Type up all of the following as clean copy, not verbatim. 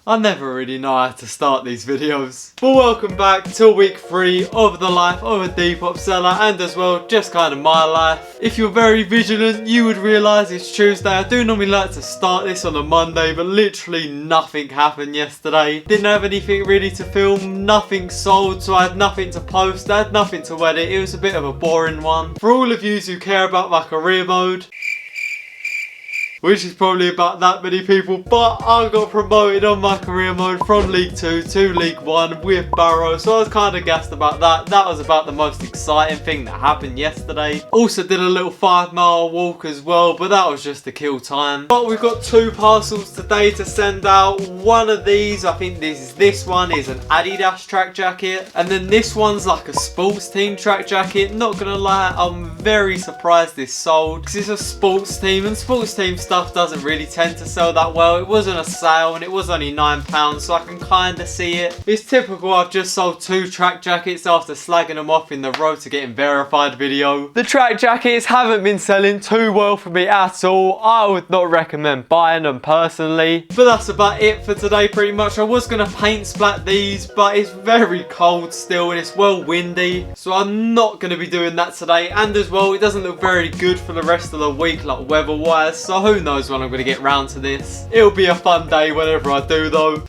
I never really know how to start these videos. But welcome back to week 3 of the life of a Depop seller, and as well just kind of my life. If you're very vigilant, you would realise it's Tuesday. I do normally like to start this on a Monday, but literally nothing happened yesterday. Didn't have anything really to film, nothing sold, so I had nothing to post, I had nothing to edit. It was a bit of a boring one. For all of you who care about my career mode, which is probably about that many people, but I got promoted on my career mode from League 2 to League 1 with Barrow, so I was kind of gassed about that. That was about the most exciting thing that happened yesterday. Also did a little 5-mile walk as well, but that was just to kill time. But we've got 2 parcels today to send out. One of these, I think this one is an Adidas track jacket, and then this one's like a sports team track jacket. Not gonna lie, I'm very surprised this sold, because it's a sports team, and sports team stuff doesn't really tend to sell that well. It wasn't a sale and it was only £9, so I can kind of see it. It's typical. I've just sold 2 track jackets after slagging them off in the road to getting verified video. The track jackets haven't been selling too well for me at all. I would not recommend buying them personally. But that's about it for today pretty much. I was going to paint splat these, but it's very cold still and it's well windy, so I'm not going to be doing that today. And as well, it doesn't look very good for the rest of the week, like weather wise, so who knows when I'm going to get round to this. It'll be a fun day whenever I do though.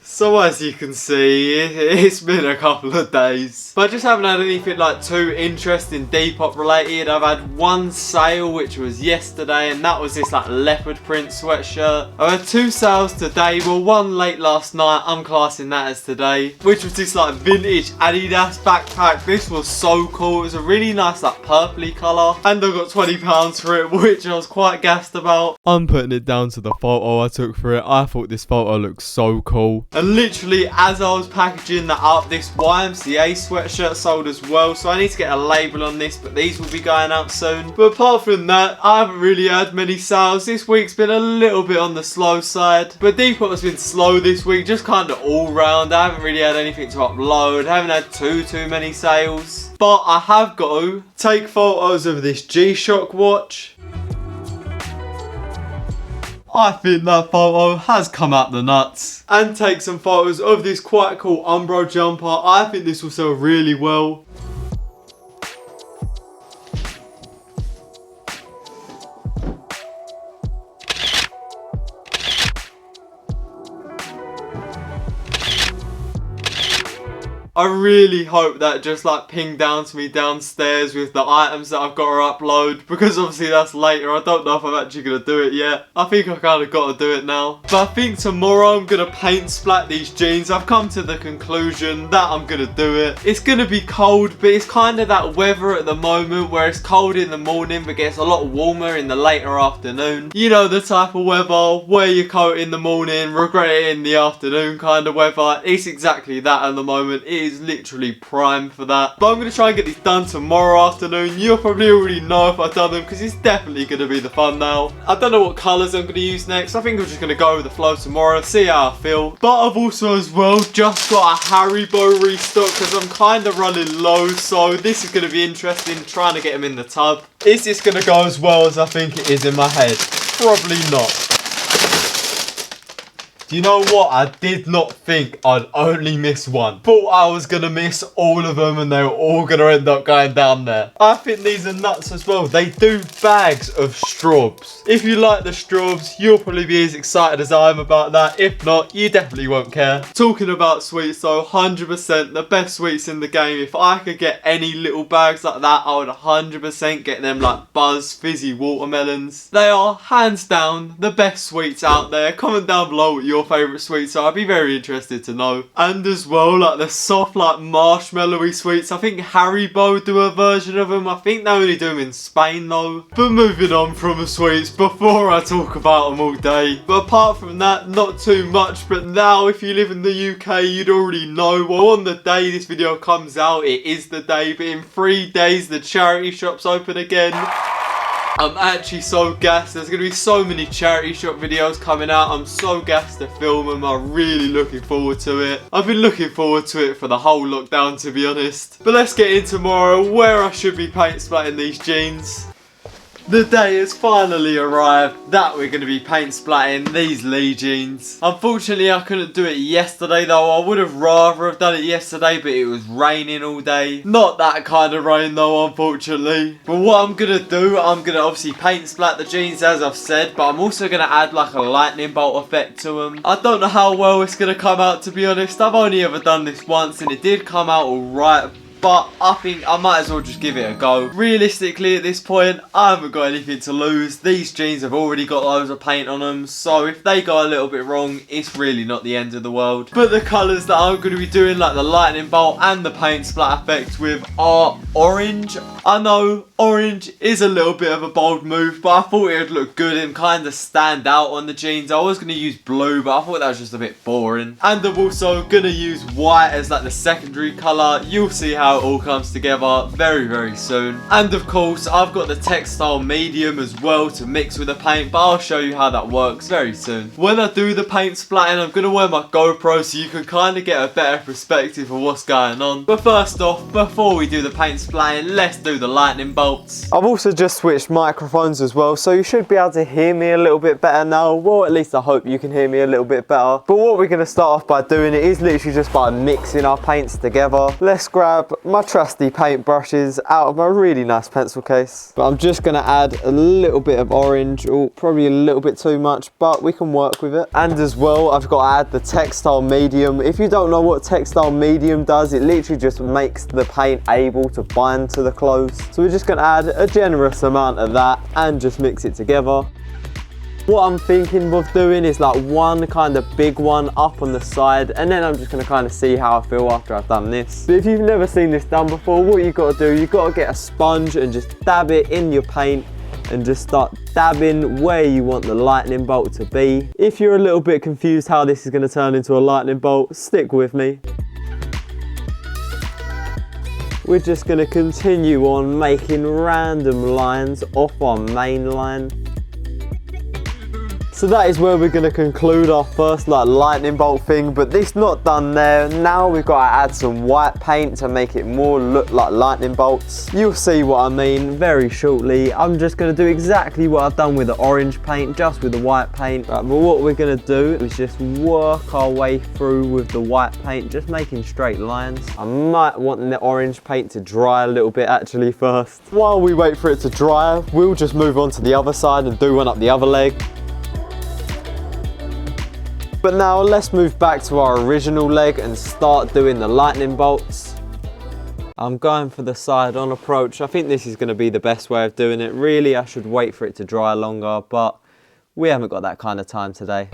So as you can see, it's been a couple of days, but I just haven't had anything like too interesting Depop related. I've had one sale which was yesterday, and that was this like leopard print sweatshirt. I've had 2 sales today, well one late last night, I'm classing that as today, which was this like vintage Adidas backpack. This was so cool. It was a really nice like purpley colour, and I got £20 for it, which I was quite gassed about. I'm putting it down to the photo I took for it. I thought this photo looked so cool. And literally as I was packaging that up, this YMCA sweatshirt sold as well, so I need to get a label on this, but these will be going out soon. But apart from that, I haven't really had many sales. This week's been a little bit on the slow side, but Depop has been slow this week, just kind of all round. I haven't really had anything to upload, I haven't had too many sales, but I have got to take photos of this G-Shock watch. I think that photo has come out the nuts. And take some photos of this quite cool Umbro jumper. I think this will sell really well. I really hope that just like pinged down to me downstairs with the items that I've got to upload, because obviously that's later. I don't know if I'm actually going to do it yet. I think I kind of got to do it now. But I think tomorrow I'm going to paint splat these jeans. I've come to the conclusion that I'm going to do it. It's going to be cold, but it's kind of that weather at the moment where it's cold in the morning but gets a lot warmer in the later afternoon. You know, the type of weather, wear your coat in the morning, regret it in the afternoon kind of weather. It's exactly that at the moment. It is literally prime for that. But I'm going to try and get these done tomorrow afternoon. You'll probably already know if I've done them, because it's definitely going to be the thumbnail. I don't know what colours I'm going to use next. I think I'm just going to go with the flow tomorrow, see how I feel. But I've also as well just got a Haribo restock, because I'm kind of running low, so this is going to be interesting, trying to get them in the tub. Is this going to go as well as I think it is in my head? Probably not. You know what? I did not think I'd only miss one. Thought I was going to miss all of them and they were all going to end up going down there. I think these are nuts as well. They do bags of straws. If you like the straws, you'll probably be as excited as I am about that. If not, you definitely won't care. Talking about sweets though, 100% the best sweets in the game. If I could get any little bags like that, I would 100% get them like Buzz Fizzy Watermelons. They are hands down the best sweets out there. Comment down below what your favourite sweets are. I'd be very interested to know. And as well, like the soft like marshmallowy sweets, I think Haribo do a version of them. I think they only do them in Spain though. But moving on from the sweets before I talk about them all day. But apart from that, not too much. But now if you live in the UK, you'd already know. Well, on the day this video comes out, it is the day, but in 3 days the charity shop's open again. I'm actually so gassed. There's going to be so many charity shop videos coming out. I'm so gassed to film them. I'm really looking forward to it. I've been looking forward to it for the whole lockdown, to be honest. But let's get in tomorrow where I should be paint splatting these jeans. The day has finally arrived that we're going to be paint splatting these Lee jeans. Unfortunately, I couldn't do it yesterday though. I would have rather have done it yesterday, but it was raining all day. Not that kind of rain though, unfortunately. But what I'm going to do, I'm going to obviously paint splat the jeans as I've said, but I'm also going to add like a lightning bolt effect to them. I don't know how well it's going to come out, to be honest. I've only ever done this once and it did come out alright, but I think I might as well just give it a go. Realistically, at this point, I haven't got anything to lose. These jeans have already got loads of paint on them, so if they go a little bit wrong, it's really not the end of the world. But the colours that I'm going to be doing, like the lightning bolt and the paint splat effect with, are orange. I know orange is a little bit of a bold move, but I thought it would look good and kind of stand out on the jeans. I was going to use blue, but I thought that was just a bit boring. And I'm also going to use white as like the secondary colour. You'll see how it all comes together very, very soon. And of course, I've got the textile medium as well to mix with the paint, but I'll show you how that works very soon. When I do the paint splatting, I'm going to wear my GoPro so you can kind of get a better perspective of what's going on. But first off, before we do the paint splatting, let's do the lightning bolts. I've also just switched microphones as well, so you should be able to hear me a little bit better now. Well, at least I hope you can hear me a little bit better. But what we're going to start off by doing it is literally just by mixing our paints together. Let's grab my trusty paint brushes out of my really nice pencil case. But I'm just going to add a little bit of orange, or probably a little bit too much, but we can work with it. And as well, I've got to add the textile medium. If you don't know what textile medium does, it literally just makes the paint able to bind to the clothes. So we're just going to add a generous amount of that and just mix it together. What I'm thinking of doing is like one kind of big one up on the side, and then I'm just going to kind of see how I feel after I've done this. But if you've never seen this done before, what you've got to do, you've got to get a sponge and just dab it in your paint and just start dabbing where you want the lightning bolt to be. If you're a little bit confused how this is going to turn into a lightning bolt, stick with me. We're just going to continue on making random lines off our main line. So that is where we're going to conclude our first like lightning bolt thing, but this not done there. Now we've got to add some white paint to make it more look like lightning bolts. You'll see what I mean very shortly. I'm just going to do exactly what I've done with the orange paint, just with the white paint. Right, but what we're going to do is just work our way through with the white paint, just making straight lines. I might want the orange paint to dry a little bit actually first. While we wait for it to dry, we'll just move on to the other side and do one up the other leg. But now let's move back to our original leg and start doing the lightning bolts. I'm going for the side on approach. I think this is going to be the best way of doing it. Really, I should wait for it to dry longer, but we haven't got that kind of time today.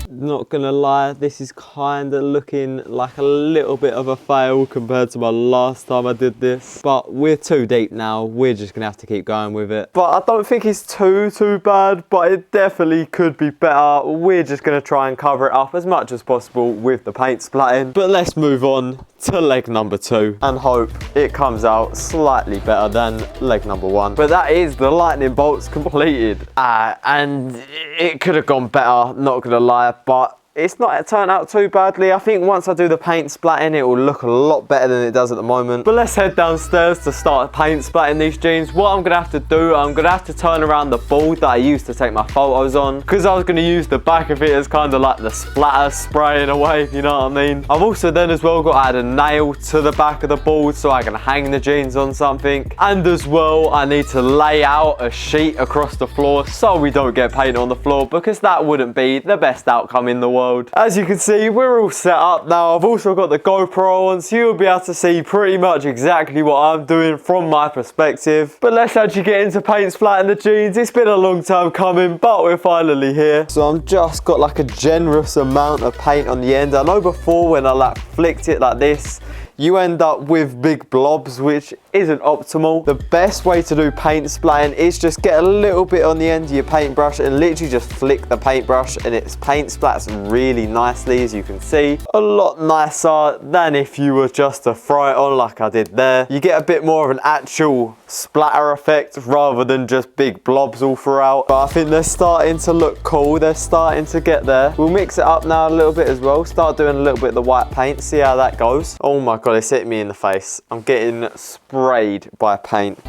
Not gonna lie, this is kind of looking like a little bit of a fail compared to my last time I did this. But we're too deep now, we're just gonna have to keep going with it. But I don't think it's too bad, but it definitely could be better. We're just gonna try and cover it up as much as possible with the paint splatting. But let's move on to leg number 2 and hope it comes out slightly better than leg number 1. But that is the lightning bolts completed. And it could have gone better, not gonna lie, but it's not turned out too badly. I think once I do the paint splatting, it will look a lot better than it does at the moment. But let's head downstairs to start paint splatting these jeans. What I'm gonna have to do, I'm gonna have to turn around the board that I used to take my photos on, because I was gonna use the back of it as kind of like the splatter spray in a way, if you know what I mean. I've also then as well got to add a nail to the back of the board so I can hang the jeans on something. And as well, I need to lay out a sheet across the floor so we don't get paint on the floor, because that wouldn't be the best outcome in the world. As you can see, we're all set up now. I've also got the GoPro on, so you'll be able to see pretty much exactly what I'm doing from my perspective. But let's actually get into paint splatting the jeans. It's been a long time coming, but we're finally here. So I'm just got like a generous amount of paint on the end. I know before when I like flicked it like this, you end up with big blobs, which isn't optimal. The best way to do paint splatting is just get a little bit on the end of your paintbrush and literally just flick the paintbrush, and it paint splats really nicely, as you can see. A lot nicer than if you were just to throw it on like I did there. You get a bit more of an actual splatter effect rather than just big blobs all throughout. But I think they're starting to look cool. They're starting to get there. We'll mix it up now a little bit as well. Start doing a little bit of the white paint. See how that goes. Oh my God, it's hit me in the face. I'm getting sprayed by paint.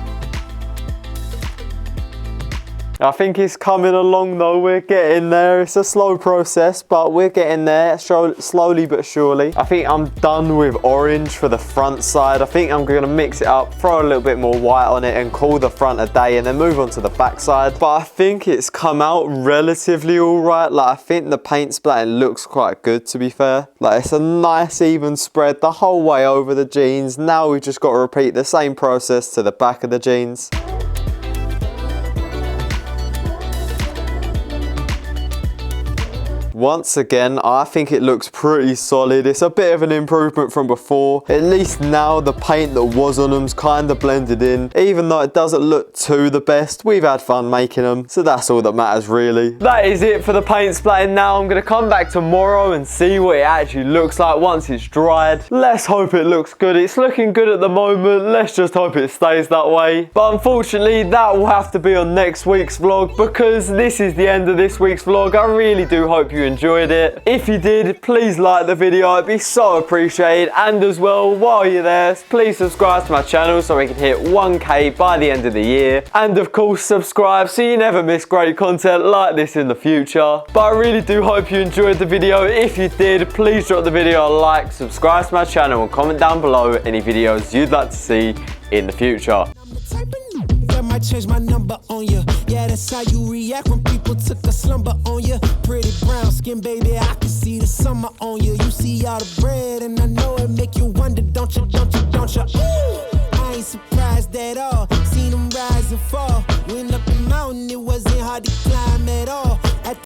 I think it's coming along though, we're getting there. It's a slow process, but we're getting there slowly but surely. I think I'm done with orange for the front side. I think I'm gonna mix it up, throw a little bit more white on it and call the front a day and then move on to the back side. But I think it's come out relatively all right. Like, I think the paint splatting looks quite good, to be fair. Like, it's a nice even spread the whole way over the jeans. Now we've just got to repeat the same process to the back of the jeans. Once again, I think it looks pretty solid. It's a bit of an improvement from before. At least now the paint that was on them's kind of blended in. Even though it doesn't look too the best, we've had fun making them. So that's all that matters really. That is it for the paint splatting. Now I'm going to come back tomorrow and see what it actually looks like once it's dried. Let's hope it looks good. It's looking good at the moment. Let's just hope it stays that way. But unfortunately, that will have to be on next week's vlog because this is the end of this week's vlog. I really do hope you enjoyed it. If you did, please like the video. It'd be so appreciated. And as well, while you're there, please subscribe to my channel so we can hit 1K by the end of the year. And of course, subscribe so you never miss great content like this in the future. But I really do hope you enjoyed the video. If you did, please drop the video a like, subscribe to my channel and comment down below any videos you'd like to see in the future. Might change my number on you. Yeah, that's how you react when people took a slumber on you. Pretty brown skin, baby, I can see the summer on you. You see all the bread, and I know it make you wonder, don't you, don't you, don't you? Ooh, I ain't surprised at all. Seen them rise and fall. Went up the mountain, it wasn't hard to climb at all.